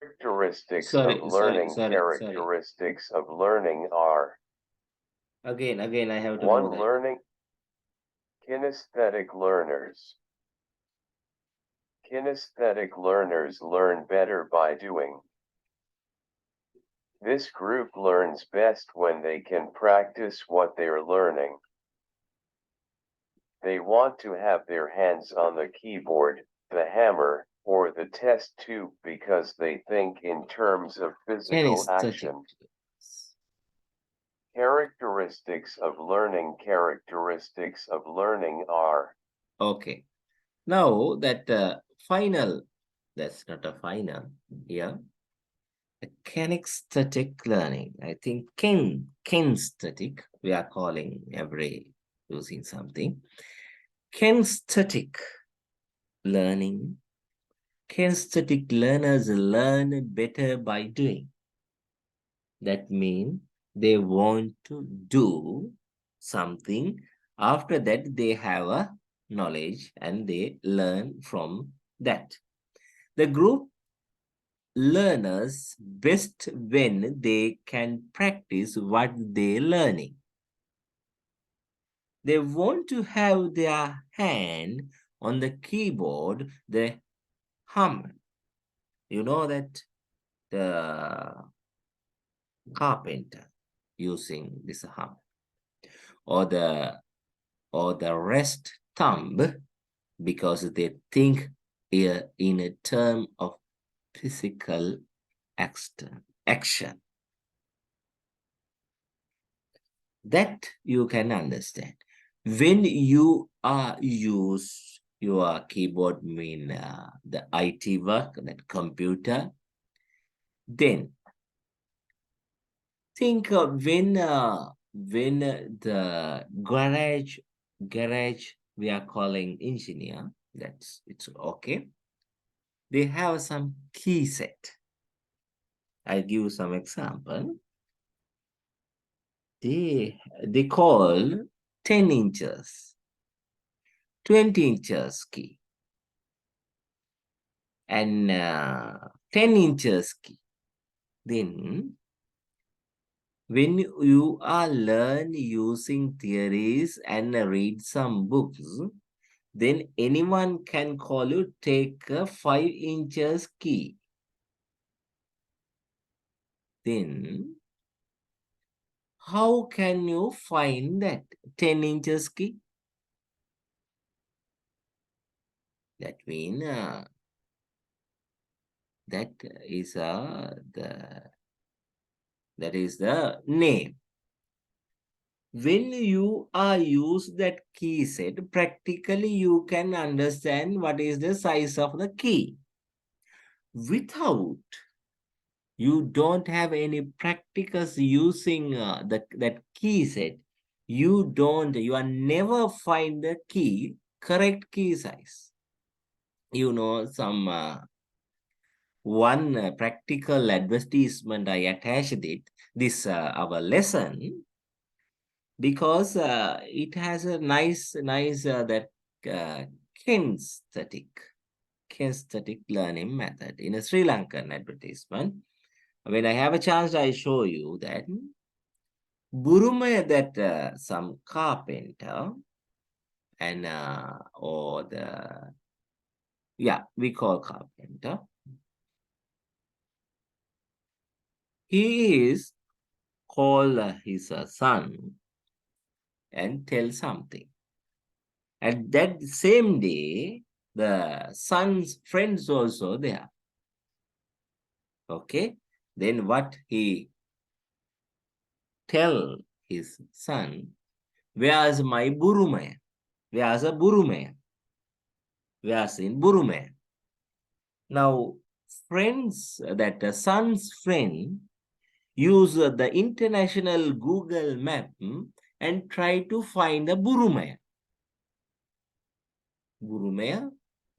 Characteristics Sorry, of learning. sorry. Characteristics of learning are Again, I have to do 1. that. Learning. Kinesthetic learners. Kinesthetic learners learn better by doing. This group learns best when they can practice what they're learning. They want to have their hands on the keyboard, the hammer, or the test tube because they think in terms of physical Kinesthetic. action. Characteristics of learning. Characteristics of learning are. Okay. Now that final, that's not a final. Yeah. Kinesthetic learning. I think kinesthetic, we are calling every using something. Kinesthetic learning. Kinesthetic learners learn better by doing. That means they want to do something. After that, they have a knowledge and they learn from that. The group learners best when they can practice what they're learning. They want to have their hand on the keyboard, the hum. You know that the carpenter using this hum, or the rest thumb, because they think in a term of physical action. That you can understand. When you use your keyboard, mean the IT work, that computer, then think of when the garage we are calling engineer, it's okay. They have some key set. I'll give you some example. They call 10 inches, 20 inches key, and 10 inches key. Then when you are learn using theories and read some books, then anyone can call you take a 5 inches key. Then how can you find that 10 inches key? That means that is the name. When you are use that key set, practically you can understand what is the size of the key. Without you don't have any practice using that key set, you are never find the correct key size. Some one practical advertisement I attached this our lesson, because it has a nice that uh, kinesthetic learning method in a Sri Lankan advertisement. When I have a chance, I show you that Buruma, that some carpenter, and or the, yeah, we call carpenter. He is call his son and tell something. And that same day, the son's friends also there. Okay. Then what he tell his son, where's my Burumaya? Where's a Burumaya? Where's in Burumaya? Now, friends, that the son's friend use the international Google map and try to find the Burumaya. Burumaya,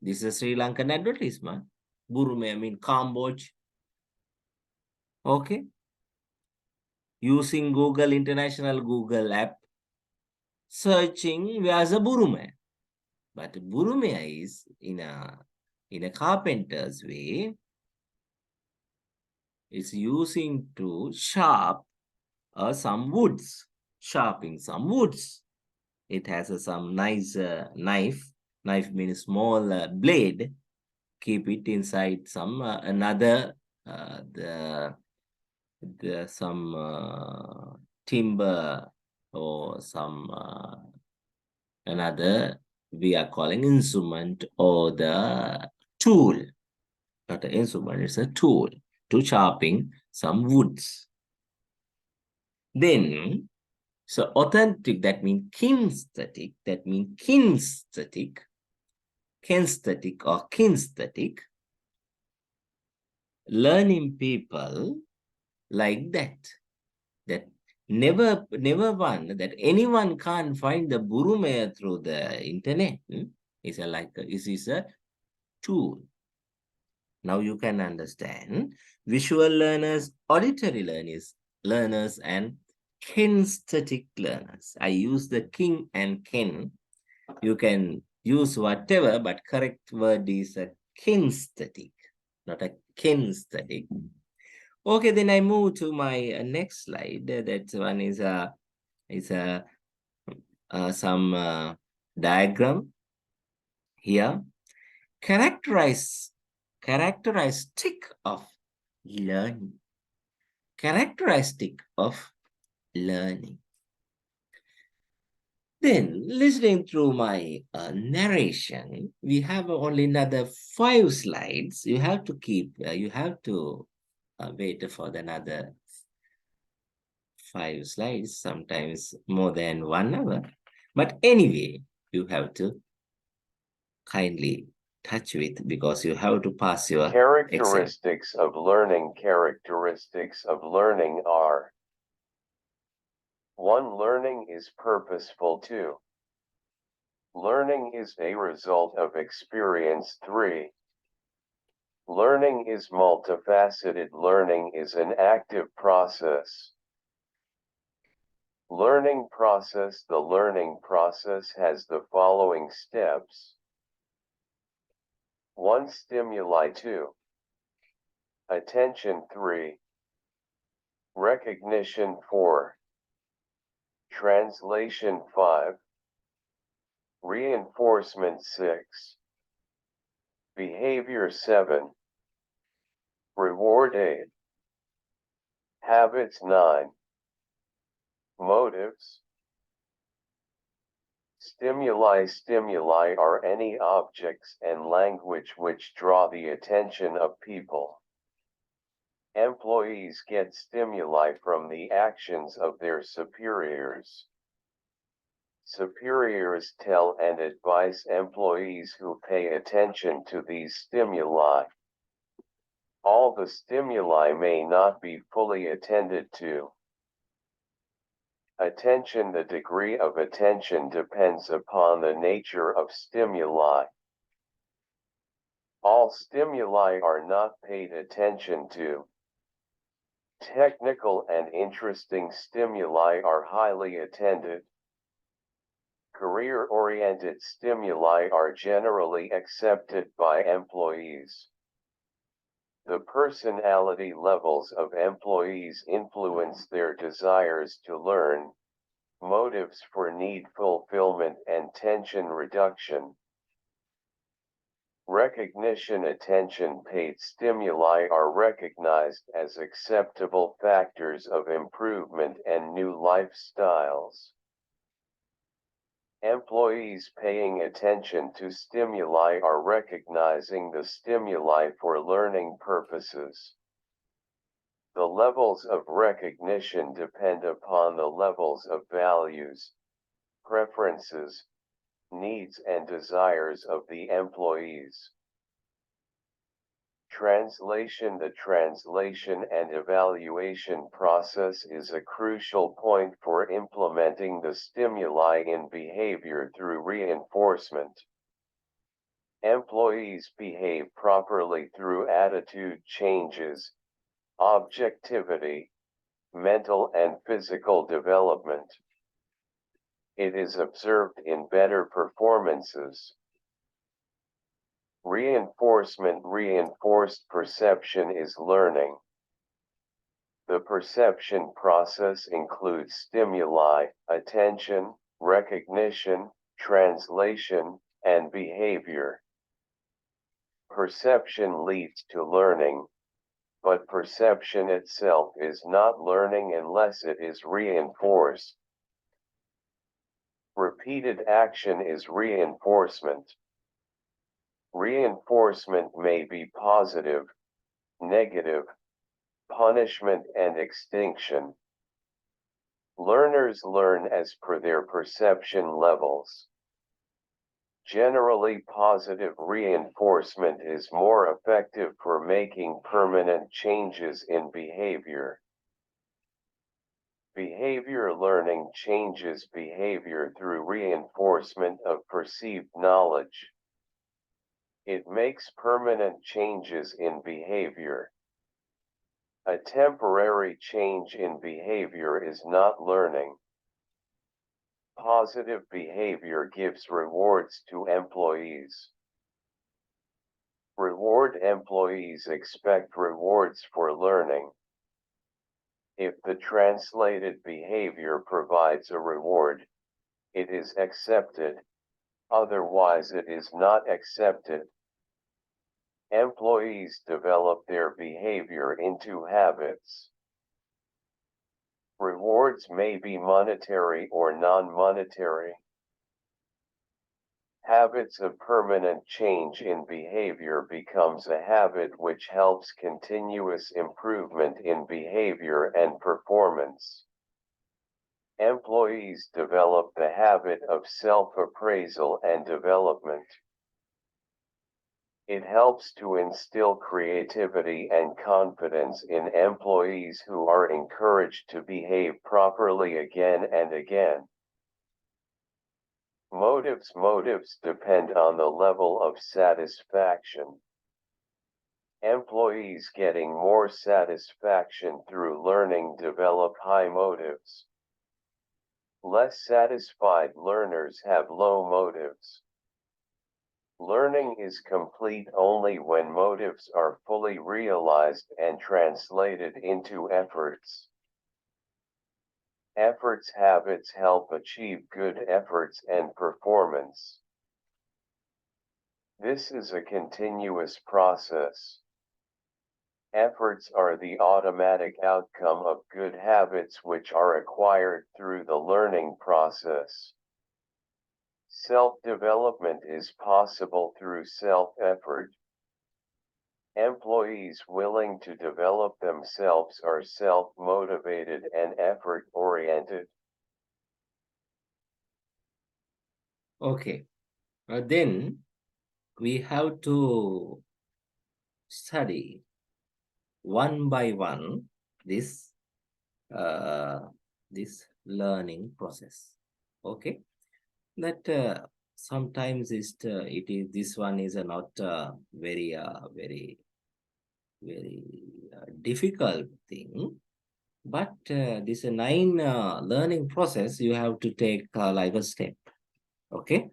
this is Sri Lankan advertisement. Burumaya mean Cambodia. Okay. Using Google, international Google app, searching where's a Burumaya. But Burumaya is in a carpenter's way. It's using to sharp some woods, sharpening some woods. It has some nice knife. Knife means small blade. Keep it inside some another some timber or some another we are calling instrument or the tool. Not an instrument, it's a tool to chopping some woods. Then, so authentic, that means kinesthetic, or kinesthetic, learning people like that never one, that anyone can't find the Burumaya through the internet. It's a tool. Now you can understand visual learners, auditory learners, and kinesthetic learners. I use the kin and kin. You can use whatever, but correct word is a kinesthetic, not a kinesthetic. Okay, then I move to my next slide. That one is some diagram here. Characteristic of learning. Characteristic of learning. Then, listening through my narration, we have only another 5 slides. You have to wait for another 5 slides, sometimes more than 1 hour. But anyway, you have to kindly touch with because you have to pass your exam. Characteristics of learning are: 1. Learning is purposeful. 2. Learning is a result of experience. 3. Learning is multifaceted. Learning is an active process. Learning process. The learning process has the following steps. 1. Stimuli. 2. Attention. 3. Recognition. 4. Translation. 5. Reinforcement. 6. Behavior. 7. Reward. 8. Habits. 9. Motives. Stimuli. Stimuli are any objects and language which draw the attention of people. Employees get stimuli from the actions of their superiors. Superiors tell and advise employees who pay attention to these stimuli. All the stimuli may not be fully attended to. Attention. The degree of attention depends upon the nature of stimuli. All stimuli are not paid attention to. Technical and interesting stimuli are highly attended. Career-oriented stimuli are generally accepted by employees. The personality levels of employees influence their desires to learn, motives for need fulfillment and tension reduction. Recognition. Attention-paid stimuli are recognized as acceptable factors of improvement and new lifestyles. Employees paying attention to stimuli are recognizing the stimuli for learning purposes. The levels of recognition depend upon the levels of values, preferences, needs and desires of the employees. Translation. The translation and evaluation process is a crucial point for implementing the stimuli in behavior through reinforcement. Employees behave properly through attitude changes, objectivity, mental and physical development. It is observed in better performances. Reinforcement. Reinforced perception is learning. The perception process includes stimuli, attention, recognition, translation, and behavior. Perception leads to learning, but perception itself is not learning unless it is reinforced. Repeated action is reinforcement. Reinforcement may be positive, negative, punishment and extinction. Learners learn as per their perception levels. Generally, positive reinforcement is more effective for making permanent changes in behavior. Behavior learning changes behavior through reinforcement of perceived knowledge. It makes permanent changes in behavior. A temporary change in behavior is not learning. Positive behavior gives rewards to employees. Reward. Employees expect rewards for learning. If the translated behavior provides a reward, it is accepted, otherwise it is not accepted. Employees develop their behavior into habits. Rewards may be monetary or non-monetary. Habits of permanent change in behavior becomes a habit which helps continuous improvement in behavior and performance. Employees develop the habit of self-appraisal and development. It helps to instill creativity and confidence in employees who are encouraged to behave properly again and again. Motives depend on the level of satisfaction. Employees getting more satisfaction through learning develop high motives. Less satisfied learners have low motives. Learning is complete only when motives are fully realized and translated into efforts. Habits help achieve good efforts and performance. This is a continuous process. Efforts are the automatic outcome of good habits which are acquired through the learning process. Self-development is possible through self-effort. Employees willing to develop themselves are self-motivated and effort-oriented. Okay. Then we have to study one by one this this learning process. Okay. That sometimes it is this one is not very difficult thing, but this 9 learning process you have to take like a step. Okay,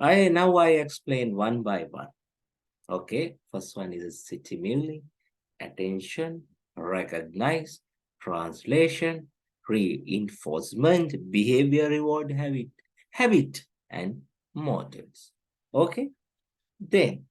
I explain one by one. Okay, first one is stimuli, attention, recognize, translation, reinforcement, behavior, reward, habit, and motives. Okay, then